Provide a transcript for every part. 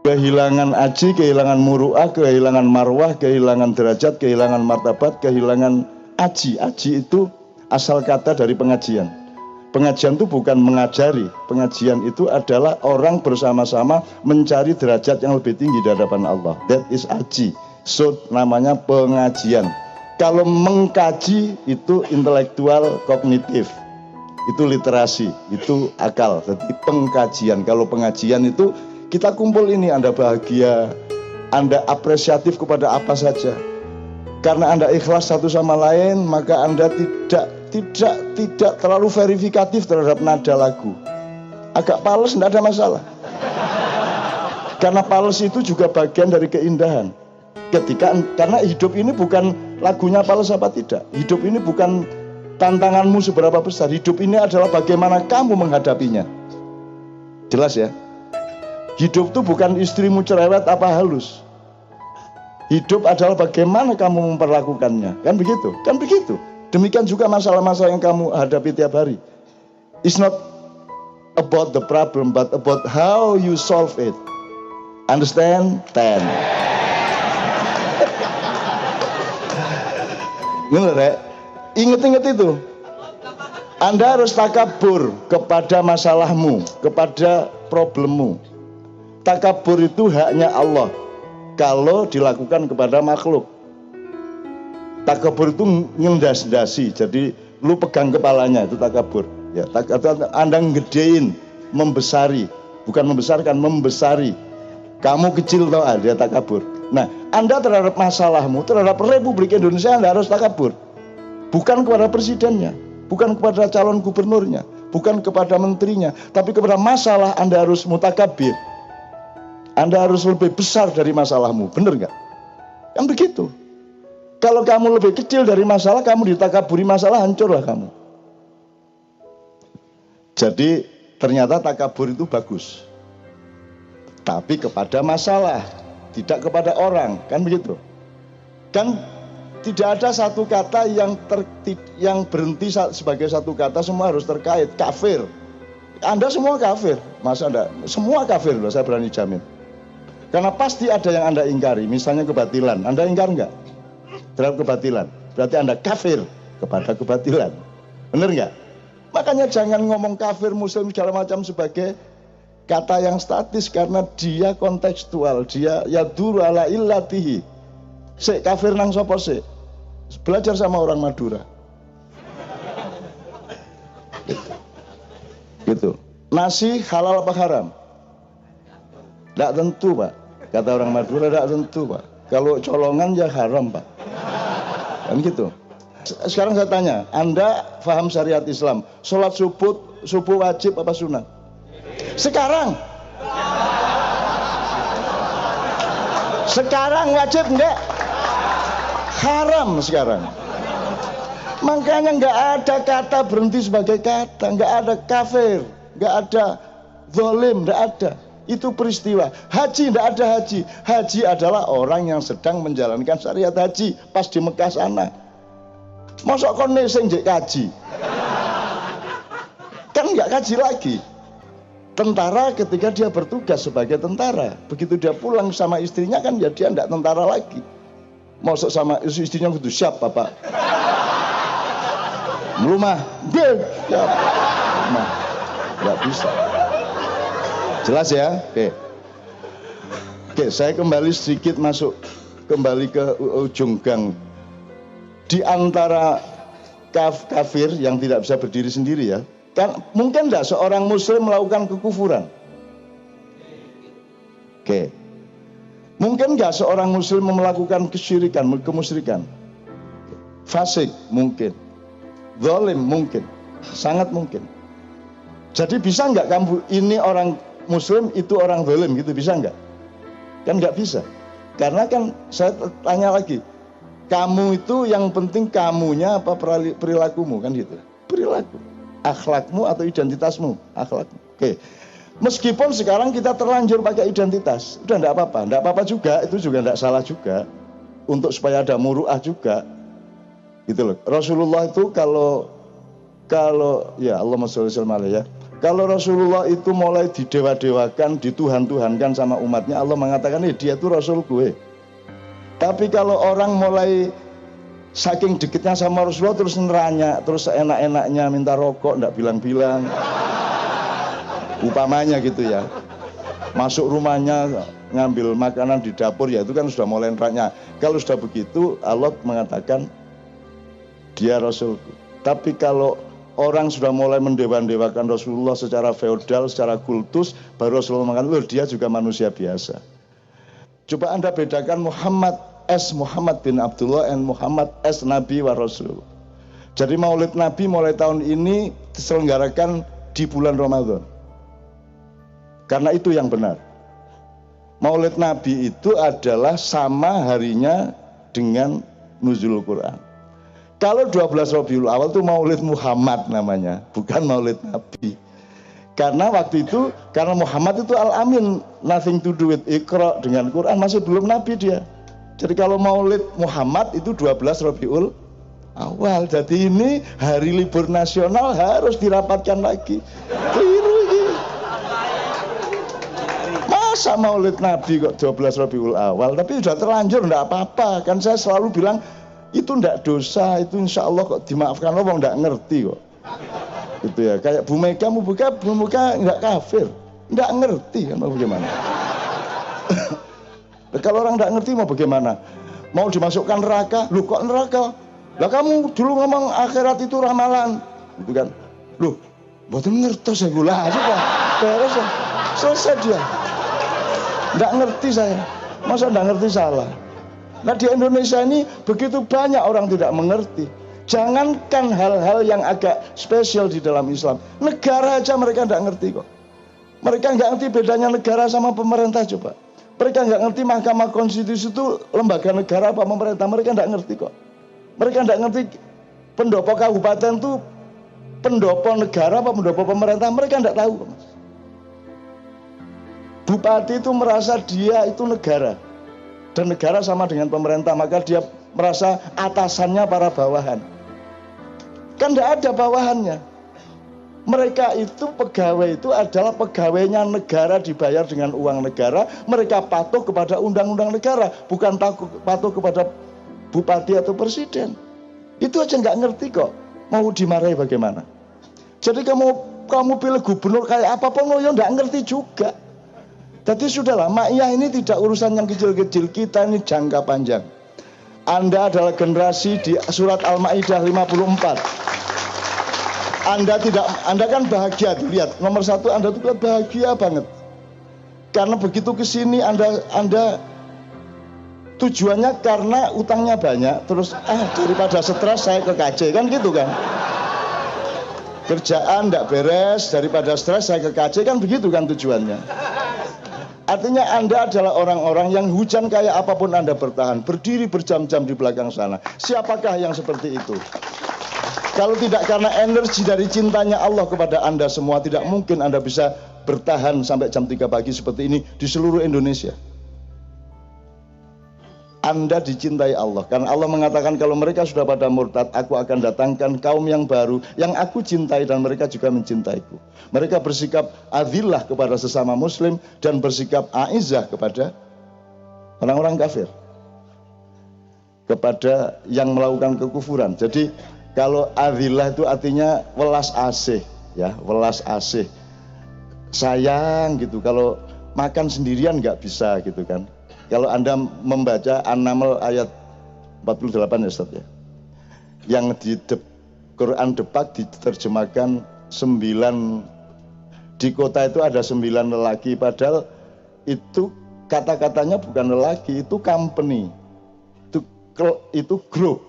Kehilangan aji, kehilangan muru'ah, kehilangan marwah, kehilangan derajat, kehilangan martabat, kehilangan aji. Aji itu asal kata dari pengajian. Pengajian itu bukan mengajari. Pengajian itu adalah orang bersama-sama mencari derajat yang lebih tinggi di hadapan Allah. That is aji. So namanya pengajian. Kalau mengkaji itu intelektual kognitif. Itu literasi, itu akal. Jadi pengkajian. Kalau pengajian itu kita kumpul ini, Anda bahagia, Anda apresiatif kepada apa saja. Karena Anda ikhlas satu sama lain, maka Anda tidak terlalu verifikatif terhadap nada lagu. Agak pales, tidak ada masalah. Karena pales itu juga bagian dari keindahan. Karena hidup ini bukan lagunya pales apa tidak. Hidup ini bukan tantanganmu seberapa besar. Hidup ini adalah bagaimana kamu menghadapinya. Jelas ya? Hidup itu bukan istrimu cerewet apa halus. Hidup adalah bagaimana kamu memperlakukannya. Kan begitu? Kan begitu. Demikian juga masalah-masalah yang kamu hadapi tiap hari. It's not about the problem, but about how you solve it. Understand? 10. Ingat-ingat itu. Anda harus takabur kepada masalahmu, kepada problemmu. Takabur itu haknya Allah kalau dilakukan kepada makhluk. Takabur itu ngendas-dasi, jadi lu pegang kepalanya, itu takabur. Ya, Anda ngedein, membesari, bukan membesarkan, membesari. Kamu kecil tau dia takabur. Nah, Anda terhadap masalahmu, terhadap Republik Indonesia Anda harus takabur. Bukan kepada presidennya, bukan kepada calon gubernurnya, bukan kepada menterinya, tapi kepada masalah Anda harus mutakabir. Anda harus lebih besar dari masalahmu, benar nggak? Kan begitu. Kalau kamu lebih kecil dari masalah, kamu ditakaburi masalah, hancurlah kamu. Jadi ternyata takabur itu bagus, tapi kepada masalah, tidak kepada orang, kan begitu? Kan tidak ada satu kata yang berhenti sebagai satu kata, semua harus terkait. Kafir, Anda semua kafir, masa Anda? Semua kafir loh, saya berani jamin. Karena pasti ada yang Anda ingkari, misalnya kebatilan. Anda ingkar enggak terhadap kebatilan? Berarti Anda kafir kepada kebatilan. Benar enggak? Makanya jangan ngomong kafir, muslim, segala macam sebagai kata yang statis, karena dia kontekstual, dia yaduru ala illatihi. Sik kafir nang sapa sik? Belajar sama orang Madura. Gitu. Nasi halal apa haram? Tidak tentu, Pak. Kata orang Madura, tidak tentu, Pak. Kalau colongan ya haram, Pak. Kan gitu. Sekarang saya tanya, Anda paham syariat Islam, sholat subuh wajib apa sunat? Sekarang wajib enggak? Haram sekarang. Makanya enggak ada kata berhenti sebagai kata, enggak ada kafir, enggak ada zalim, enggak ada. Itu peristiwa. Haji, tidak ada haji. Haji adalah orang yang sedang menjalankan syariat haji pas di Mekah sana. Mosok kon sing njek kaji. Kan nggak kaji lagi. Tentara ketika dia bertugas sebagai tentara, begitu dia pulang sama istrinya kan ya dia tidak tentara lagi. Mosok sama istrinya gitu, siap Bapak. Rumah, siap. Rumah, nggak bisa. Jelas ya? Oke, saya kembali sedikit kembali ke ujung gang. Di antara kafir yang tidak bisa berdiri sendiri ya, kan mungkin enggak seorang muslim melakukan kekufuran? Oke. Mungkin enggak seorang muslim melakukan kesyirikan, kemusyrikan? Fasik mungkin. Zalim mungkin. Sangat mungkin. Jadi bisa enggak kamu ini orang muslim itu orang zalim gitu, bisa enggak? Kan enggak bisa. Karena kan saya tanya lagi, kamu itu yang penting kamunya apa perilakumu, kan gitu. Perilaku, akhlakmu atau identitasmu, akhlakmu. Oke. Meskipun sekarang kita terlanjur pakai identitas, udah enggak apa-apa juga, itu juga enggak salah juga. Untuk supaya ada muru'ah juga. Gitu loh. Rasulullah itu kalau ya Allahumma sholli alaihi ya. Kalau Rasulullah itu mulai didewa-dewakan, dituhan-tuhankan sama umatnya, Allah mengatakan, dia itu Rasul gue. Tapi kalau orang mulai saking dekitnya sama Rasulullah terus neranya, terus seenak-enaknya minta rokok, enggak bilang-bilang, umpamanya gitu ya, masuk rumahnya ngambil makanan di dapur, ya itu kan sudah mulai neranya. Kalau sudah begitu, Allah mengatakan dia Rasulku. Tapi kalau orang sudah mulai mendewa-dewakan Rasulullah secara feodal, secara kultus, baru Rasulullah mengatakan, dia juga manusia biasa. Coba Anda bedakan Muhammad bin Abdullah dan Muhammad Nabi wa Rasul. Jadi Maulid Nabi mulai tahun ini diselenggarakan di bulan Ramadan. Karena itu yang benar. Maulid Nabi itu adalah sama harinya dengan nuzul Quran. Kalau 12 Rabiul Awal itu Maulid Muhammad namanya, bukan Maulid Nabi. Karena waktu itu, karena Muhammad itu Al-Amin, nothing to do with Iqra, dengan Quran, masih belum Nabi dia. Jadi kalau Maulid Muhammad itu 12 Rabiul Awal. Jadi ini hari libur nasional harus dirapatkan lagi. Keliru ini. Masa Maulid Nabi kok 12 Rabiul Awal? Tapi sudah terlanjur, enggak apa-apa. Kan saya selalu bilang, itu enggak dosa, itu insya Allah kok dimaafkan Allah, enggak ngerti kok. Itu ya, kayak Bu Mega enggak kafir, enggak ngerti kan mau bagaimana. Kalau orang enggak ngerti mau bagaimana? Mau dimasukkan neraka, lu kok neraka? Lah kamu dulu ngomong akhirat itu ramalan, gitu kan? Loh, mboten ngertos saya gula aja Pak. Beres ya. Selesai dia. Enggak ngerti saya. Masa enggak ngerti salah? Nah di Indonesia ini begitu banyak orang tidak mengerti. Jangankan hal-hal yang agak spesial di dalam Islam, negara aja mereka tidak ngerti kok. Mereka nggak ngerti bedanya negara sama pemerintah coba. Mereka nggak ngerti Mahkamah Konstitusi itu lembaga negara apa pemerintah. Mereka nggak ngerti kok. Mereka nggak ngerti pendopo kabupaten itu pendopo negara apa pendopo pemerintah. Mereka nggak tahu. Bupati itu merasa dia itu negara. Dan negara sama dengan pemerintah, maka dia merasa atasannya para bawahan. Kan tidak ada bawahannya. Mereka itu pegawai itu adalah pegawainya negara, dibayar dengan uang negara. Mereka patuh kepada undang-undang negara, bukan patuh kepada bupati atau presiden. Itu aja nggak ngerti kok. Mau dimarahi bagaimana? Jadi kamu pilih gubernur kayak apapun, ya nggak ngerti juga. Jadi sudahlah, Ma'iyah ini tidak urusan yang kecil-kecil, kita ini jangka panjang. Anda adalah generasi di surat Al-Ma'idah 54. Anda kan bahagia tuh, lihat nomor 1 Anda tuh bahagia banget. Karena begitu ke sini Anda tujuannya karena utangnya banyak, terus daripada stres saya ke KJ, kan gitu kan. Kerjaan tidak beres, daripada stres saya ke KJ, kan begitu kan tujuannya. Artinya Anda adalah orang-orang yang hujan kayak apapun Anda bertahan, berdiri berjam-jam di belakang sana. Siapakah yang seperti itu? Kalau tidak karena energi dari cintanya Allah kepada Anda semua, tidak mungkin Anda bisa bertahan sampai jam 3 pagi seperti ini di seluruh Indonesia. Anda dicintai Allah, karena Allah mengatakan kalau mereka sudah pada murtad, aku akan datangkan kaum yang baru, yang aku cintai dan mereka juga mencintaiku. Mereka bersikap adillah kepada sesama muslim dan bersikap aizah kepada orang-orang kafir, kepada yang melakukan kekufuran. Jadi kalau adillah itu artinya welas asih, ya, welas asih, sayang gitu. Kalau makan sendirian nggak bisa gitu kan. Kalau Anda membaca An-Naml ayat 48 ya Ustaz ya, yang di Quran Depak diterjemahkan 9, di kota itu ada 9 lelaki, padahal itu kata-katanya bukan lelaki, itu company, itu grup.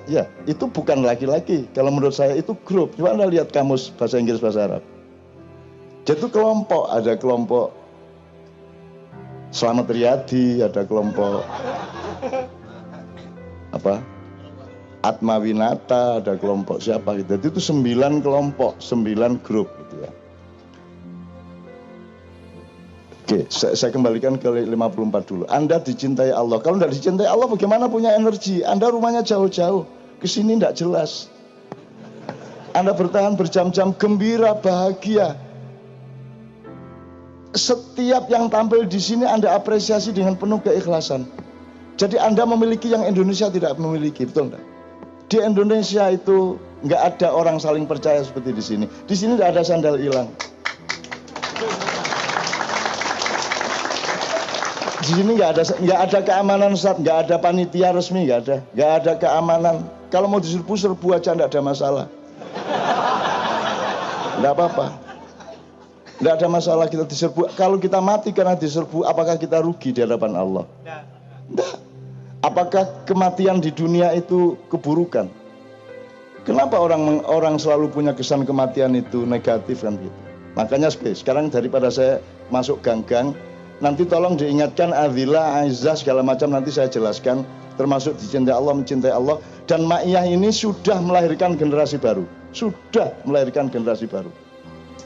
Ya, itu bukan laki-laki. Kalau menurut saya itu grup. Coba Anda lihat kamus bahasa Inggris bahasa Arab. Jadi itu kelompok, ada kelompok Slamet Riyadi, ada kelompok Atma Winata, ada kelompok siapa gitu. Jadi itu 9 kelompok, 9 grup gitu ya. Oke, saya kembalikan ke 54 dulu. Anda dicintai Allah. Kalau tidak dicintai Allah, bagaimana punya energi? Anda rumahnya jauh-jauh, ke sini tidak jelas. Anda bertahan berjam-jam, gembira, bahagia. Setiap yang tampil di sini Anda apresiasi dengan penuh keikhlasan. Jadi Anda memiliki yang Indonesia tidak memiliki, betul enggak? Di Indonesia itu nggak ada orang saling percaya seperti di sini. Di sini nggak ada sandal hilang. Di sini nggak ada keamanan, Ustaz, nggak ada panitia resmi, nggak ada keamanan. Kalau mau diserbu aja nggak ada masalah. Nggak apa-apa. Nggak ada masalah kita diserbu. Kalau kita mati karena diserbu, apakah kita rugi di hadapan Allah? Nggak. Apakah kematian di dunia itu keburukan? Kenapa orang selalu punya kesan kematian itu negatif kan gitu? Makanya sekarang daripada saya masuk gang-gang, nanti tolong diingatkan Adillah, Aizah segala macam nanti saya jelaskan, termasuk dicintai Allah, mencintai Allah. Dan Ma'iyah ini sudah melahirkan generasi baru. Sudah melahirkan generasi baru.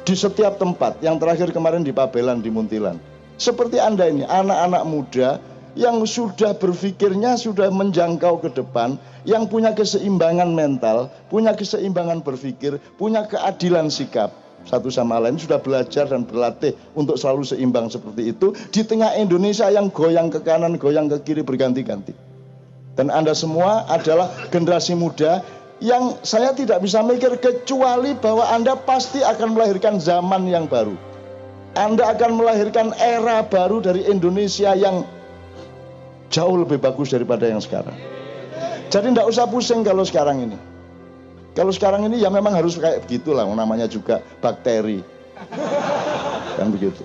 Di setiap tempat, yang terakhir kemarin di Pabelan, di Muntilan. Seperti Anda ini, anak-anak muda yang sudah berpikirnya sudah menjangkau ke depan, yang punya keseimbangan mental, punya keseimbangan berpikir, punya keadilan sikap. Satu sama lain sudah belajar dan berlatih untuk selalu seimbang seperti itu di tengah Indonesia yang goyang ke kanan, goyang ke kiri berganti-ganti. Dan Anda semua adalah generasi muda yang saya tidak bisa mikir kecuali bahwa Anda pasti akan melahirkan zaman yang baru. Anda akan melahirkan era baru dari Indonesia yang jauh lebih bagus daripada yang sekarang. Jadi tidak usah pusing kalau sekarang ini. Kalau sekarang ini ya memang harus kayak begitulah, namanya juga bakteri. Kan begitu.